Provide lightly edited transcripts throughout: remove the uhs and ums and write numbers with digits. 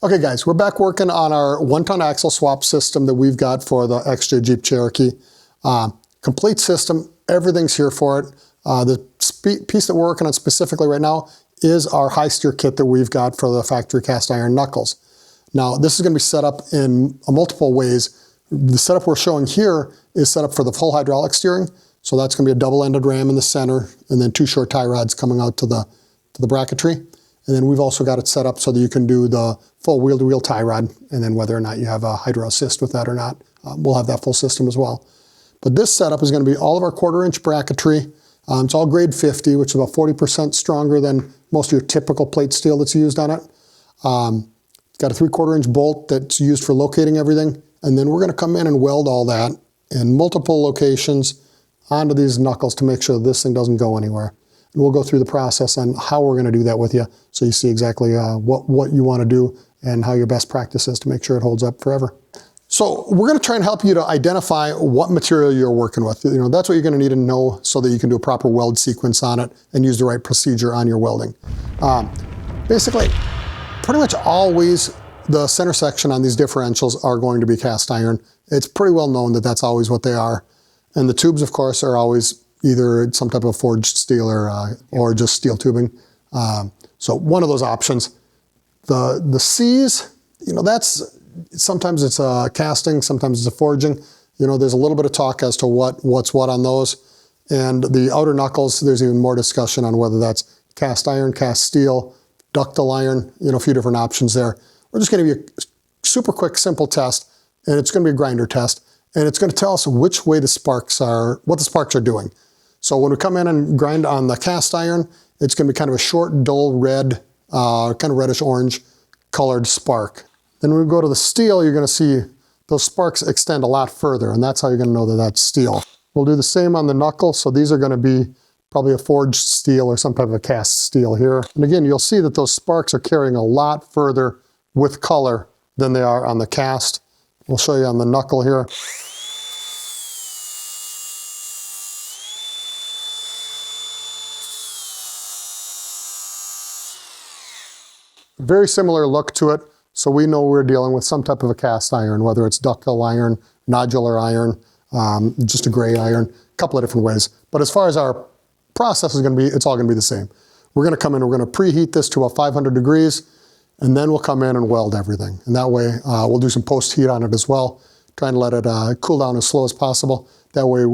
Okay guys, we're back working on our 1-ton axle swap system that we've got for the XJ Jeep Cherokee. Complete system, everything's here for it. The piece that we're working on specifically right now is our high steer kit that we've got for the factory cast iron knuckles. Now this is going to be set up in multiple ways. The setup we're showing here is set up for the full hydraulic steering. So that's going to be a double-ended ram in the center and then 2 short tie rods coming out to the bracketry. And then we've also got it set up so that you can do the full wheel-to-wheel tie rod, and then whether or not you have a hydro assist with that or not, we'll have that full system as well. But this setup is going to be all of our 1/4-inch bracketry. It's all grade 50, which is about 40% stronger than most of your typical plate steel that's used on it. It's got a 3/4-inch bolt that's used for locating everything, and then we're going to come in and weld all that in multiple locations onto these knuckles to make sure this thing doesn't go anywhere. And we'll go through the process on how we're going to do that with you, so you see exactly what you want to do and how your best practice is to make sure it holds up forever. So we're going to try and help you to identify what material you're working with. You know, that's what you're going to need to know so that you can do a proper weld sequence on it and use the right procedure on your welding. Basically, pretty much always the center section on these differentials are going to be cast iron. It's pretty well known that that's always what they are. And the tubes, of course, are always either some type of forged steel or just steel tubing. So one of those options. The C's, you know, sometimes it's a casting, sometimes it's a forging. You know, there's a little bit of talk as to what's what on those. And the outer knuckles, there's even more discussion on whether that's cast iron, cast steel, ductile iron, you know, a few different options there. We're just going to be a super quick, simple test, and it's going to be a grinder test. And it's going to tell us which way what the sparks are doing. So when we come in and grind on the cast iron, it's going to be kind of a short, dull red, kind of reddish orange colored spark. Then when we go to the steel, you're going to see those sparks extend a lot further, and that's how you're going to know that that's steel. We'll do the same on the knuckle, so these are going to be probably a forged steel or some type of a cast steel here. And again, you'll see that those sparks are carrying a lot further with color than they are on the cast. We'll show you on the knuckle here. Very similar look to it, so we know we're dealing with some type of a cast iron, whether it's ductile iron, nodular iron, just a gray iron, a couple of different ways. But as far as our process is going to be, it's all going to be the same. We're going to come in, we're going to preheat this to about 500 degrees, and then we'll come in and weld everything. And that way, we'll do some post-heat on it as well, trying to let it cool down as slow as possible. That way,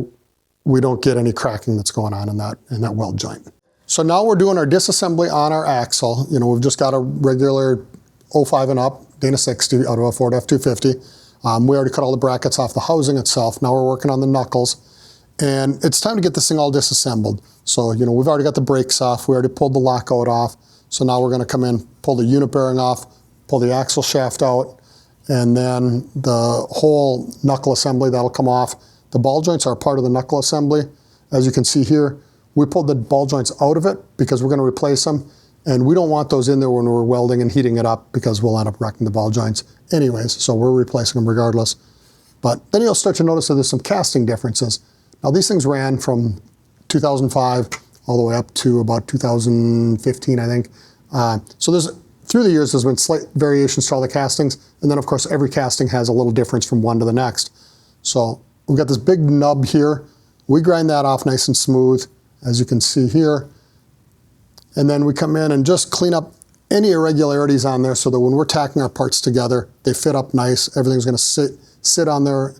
we don't get any cracking that's going on in that weld joint. So now we're doing our disassembly on our axle. You know, we've just got a regular 05 and up D60 out of a Ford F-250. We already cut all the brackets off the housing itself. Now we're working on the knuckles. And it's time to get this thing all disassembled. So, you know, we've already got the brakes off. We already pulled the lockout off. So now we're going to come in, pull the unit bearing off, pull the axle shaft out, and then the whole knuckle assembly, that'll come off. The ball joints are part of the knuckle assembly. As you can see here, we pulled the ball joints out of it because we're going to replace them. And we don't want those in there when we're welding and heating it up because we'll end up wrecking the ball joints anyways. So we're replacing them regardless. But then you'll start to notice that there's some casting differences. Now these things ran from 2005 all the way up to about 2015, I think. So through the years, there's been slight variations to all the castings. And then of course, every casting has a little difference from one to the next. So we've got this big nub here. We grind that off nice and smooth, as you can see here. And then we come in and just clean up any irregularities on there so that when we're tacking our parts together, they fit up nice. Everything's going to sit on there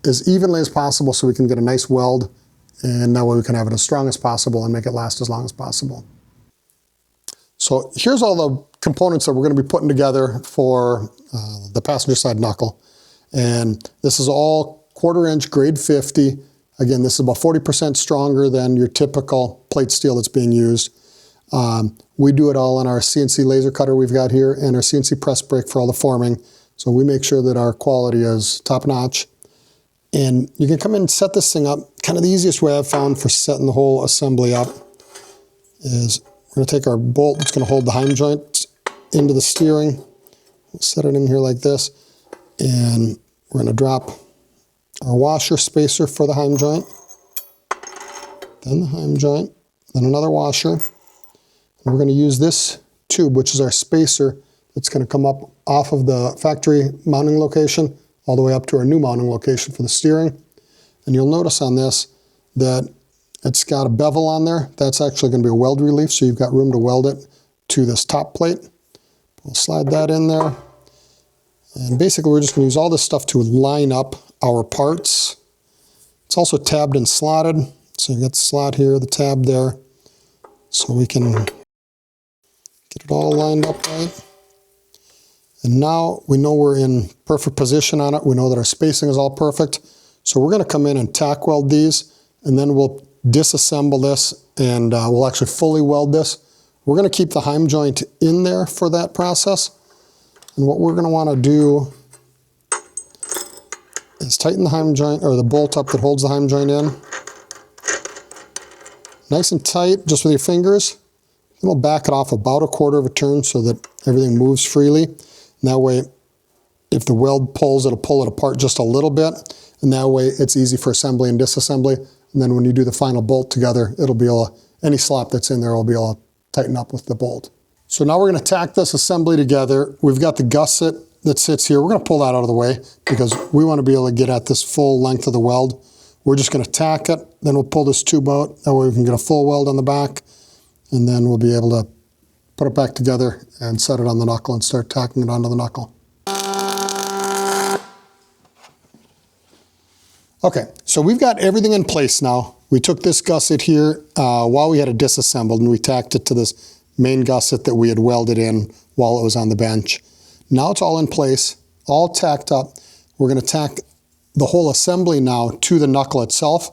as evenly as possible so we can get a nice weld, and that way we can have it as strong as possible and make it last as long as possible. So here's all the components that we're going to be putting together for the passenger side knuckle. And this is all 1/4-inch grade 50. Again, this is about 40% stronger than your typical plate steel that's being used. We do it all on our CNC laser cutter we've got here and our CNC press brake for all the forming. So we make sure that our quality is top notch. And you can come in and set this thing up. Kind of the easiest way I've found for setting the whole assembly up is we're going to take our bolt that's going to hold the heim joint into the steering. We'll set it in here like this. And we're going to drop our washer spacer for the heim joint. Then the heim joint. Then another washer. And we're going to use this tube, which is our spacer, It's going to come up off of the factory mounting location all the way up to our new mounting location for the steering. And you'll notice on this that it's got a bevel on there. That's actually going to be a weld relief, so you've got room to weld it to this top plate. We'll slide that in there. And basically we're just going to use all this stuff to line up our parts. It's also tabbed and slotted. So you've got the slot here, the tab there. So we can get it all lined up right. And now we know we're in perfect position on it. We know that our spacing is all perfect. So we're going to come in and tack weld these, and then we'll disassemble this, and we'll actually fully weld this. We're going to keep the heim joint in there for that process. And what we're going to want to do is tighten the heim joint, or the bolt up that holds the heim joint in. Nice and tight, just with your fingers. Then we'll back it off about 1/4 of a turn so that everything moves freely. And that way, if the weld pulls, it'll pull it apart just a little bit. And that way, it's easy for assembly and disassembly. And then when you do the final bolt together, it'll be able to, any slop that's in there will be able to tighten up with the bolt. So now we're going to tack this assembly together. We've got the gusset that sits here. We're going to pull that out of the way because we want to be able to get at this full length of the weld. We're just going to tack it, then we'll pull this tube out. That way we can get a full weld on the back, and then we'll be able to put it back together and set it on the knuckle and start tacking it onto the knuckle. Okay, so we've got everything in place now. We took this gusset here while we had it disassembled, and we tacked it to this main gusset that we had welded in while it was on the bench. Now it's all in place, all tacked up. We're going to tack the whole assembly now to the knuckle itself,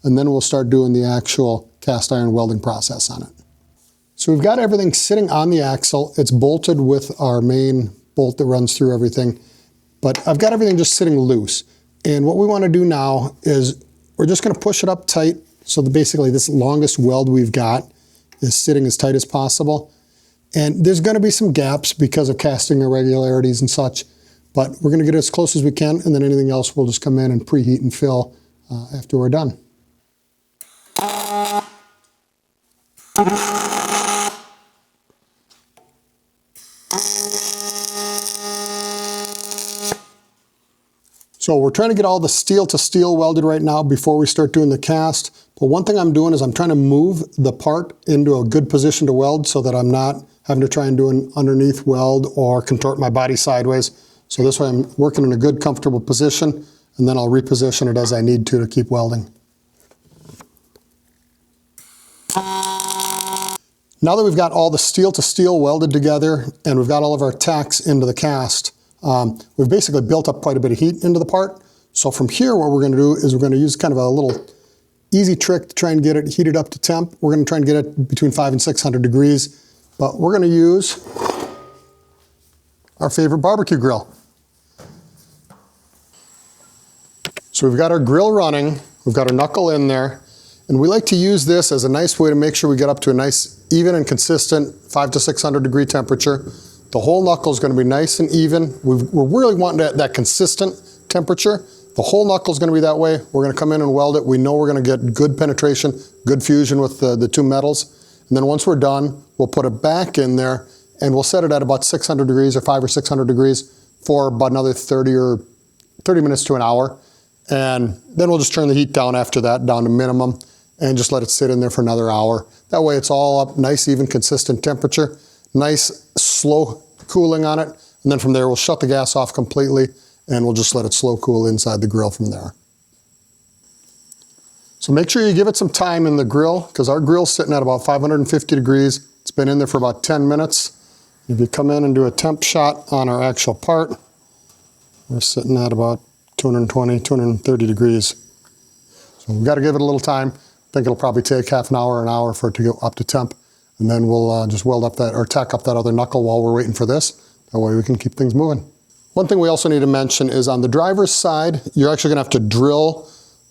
and then we'll start doing the actual cast iron welding process on it. So we've got everything sitting on the axle. It's bolted with our main bolt that runs through everything, but I've got everything just sitting loose. And what we want to do now is we're just going to push it up tight so that basically this longest weld we've got is sitting as tight as possible. And there's going to be some gaps because of casting irregularities and such, but we're going to get it as close as we can, and then anything else we'll just come in and preheat and fill after we're done. So we're trying to get all the steel to steel welded right now before we start doing the cast. But one thing I'm doing is I'm trying to move the part into a good position to weld so that I'm not having to try and do an underneath weld or contort my body sideways. So this way I'm working in a good, comfortable position, and then I'll reposition it as I need to keep welding. Now that we've got all the steel to steel welded together and we've got all of our tacks into the cast, we've basically built up quite a bit of heat into the part. So from here, what we're going to do is we're going to use kind of a little easy trick to try and get it heated up to temp. We're going to try and get it between 500 and 600 degrees, but we're going to use our favorite barbecue grill. So we've got our grill running, we've got our knuckle in there, and we like to use this as a nice way to make sure we get up to a nice, even and consistent 500 to 600 degree temperature. The whole knuckle is going to be nice and even. We're really wanting that consistent temperature. The whole knuckle is going to be that way. We're going to come in and weld it. We know we're going to get good penetration, good fusion with the two metals. And then once we're done, we'll put it back in there, and we'll set it at about 600 degrees or 500 or 600 degrees for about another 30 minutes to an hour. And then we'll just turn the heat down after that, down to minimum, and just let it sit in there for another hour. That way it's all up, nice, even, consistent temperature, nice, slow cooling on it. And then from there, we'll shut the gas off completely, and we'll just let it slow cool inside the grill from there. So make sure you give it some time in the grill, because our grill's sitting at about 550 degrees. It's been in there for about 10 minutes. If you come in and do a temp shot on our actual part, we're sitting at about 220, 230 degrees. So we've got to give it a little time. I think it'll probably take half an hour for it to go up to temp. And then we'll just weld up that, or tack up that other knuckle while we're waiting for this. That way we can keep things moving. One thing we also need to mention is on the driver's side, you're actually gonna have to drill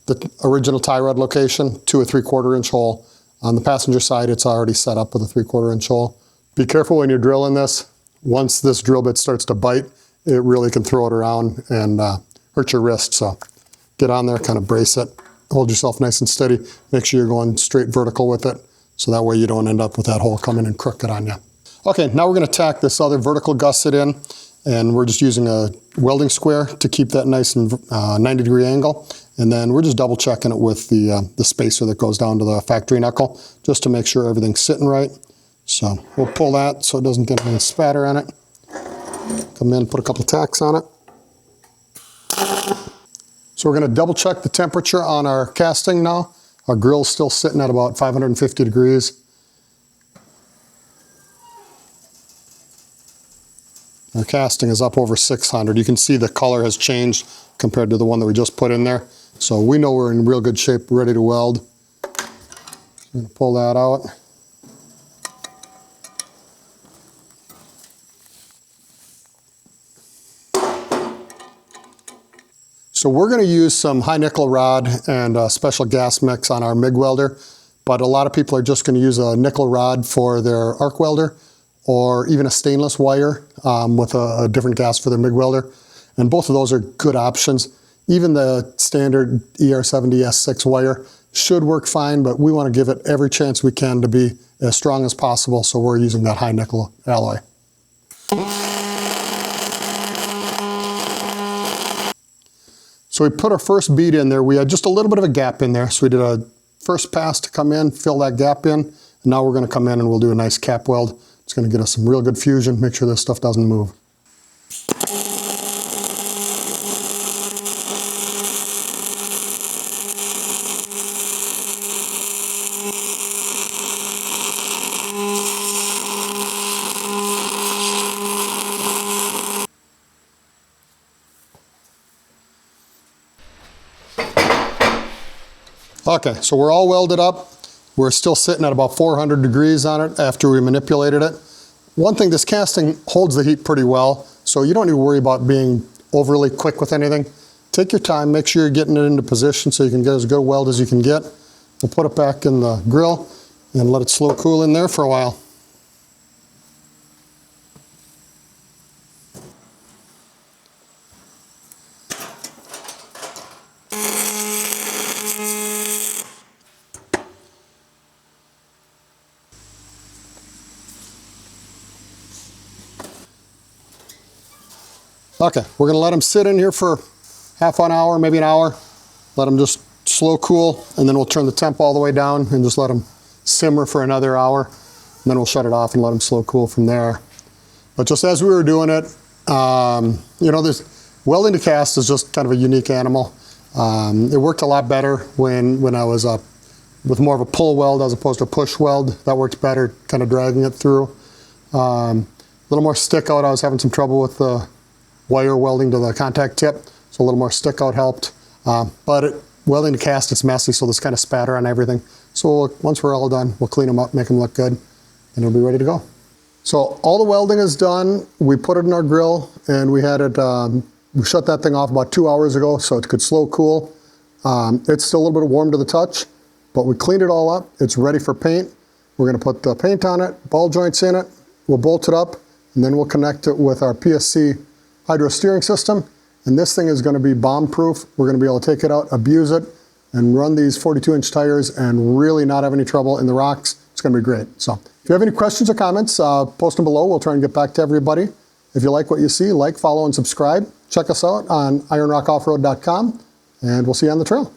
the original tie rod location to a 3/4 inch hole. On the passenger side, it's already set up with a 3/4 inch hole. Be careful when you're drilling this. Once this drill bit starts to bite, it really can throw it around and hurt your wrist. So get on there, kind of brace it, hold yourself nice and steady. Make sure you're going straight vertical with it, so that way you don't end up with that hole coming in crooked on you. Okay, now we're going to tack this other vertical gusset in, and we're just using a welding square to keep that nice and 90-degree angle. And then we're just double checking it with the spacer that goes down to the factory knuckle, just to make sure everything's sitting right. So we'll pull that so it doesn't get any spatter on it. Come in, put a couple tacks on it. So we're going to double check the temperature on our casting now. Our grill's still sitting at about 550 degrees. Our casting is up over 600. You can see the color has changed compared to the one that we just put in there. So we know we're in real good shape, ready to weld. I'm going to pull that out. So we're going to use some high nickel rod and a special gas mix on our MIG welder, but a lot of people are just going to use a nickel rod for their arc welder, or even a stainless wire with a different gas for their MIG welder. And both of those are good options. Even the standard ER70 S6 wire should work fine, but we want to give it every chance we can to be as strong as possible, so we're using that high nickel alloy. So we put our first bead in there. We had just a little bit of a gap in there, so we did a first pass to come in, fill that gap in, and now we're going to come in and we'll do a nice cap weld. It's going to get us some real good fusion, make sure this stuff doesn't move. Okay, so we're all welded up. We're still sitting at about 400 degrees on it after we manipulated it. One thing, this casting holds the heat pretty well, so you don't need to worry about being overly quick with anything. Take your time, make sure you're getting it into position so you can get as good a weld as you can get. We'll put it back in the grill and let it slow cool in there for a while. Okay, we're going to let them sit in here for half an hour, maybe an hour. Let them just slow cool, and then we'll turn the temp all the way down and just let them simmer for another hour. And then we'll shut it off and let them slow cool from there. But just as we were doing it, you know, this welding to cast is just kind of a unique animal. It worked a lot better when I was with more of a pull weld as opposed to a push weld. That worked better, kind of dragging it through. A little more stick out. I was having some trouble with the wire welding to the contact tip, so a little more stick out helped. But welding to cast, it's messy, so there's kind of spatter on everything. So once we're all done, we'll clean them up, make them look good, and it'll be ready to go. So all the welding is done. We put it in our grill, and we had it, we shut that thing off about 2 hours ago so it could slow cool. It's still a little bit warm to the touch, but we cleaned it all up. It's ready for paint. We're going to put the paint on it, ball joints in it, we'll bolt it up, and then we'll connect it with our PSC hydro steering system, and this thing is going to be bomb proof. We're going to be able to take it out, abuse it, and run these 42-inch tires and really not have any trouble in the rocks. It's going to be great. So if you have any questions or comments, post them below. We'll try and get back to everybody. If you like what you see, like, follow, and subscribe. Check us out on ironrockoffroad.com, and we'll see you on the trail.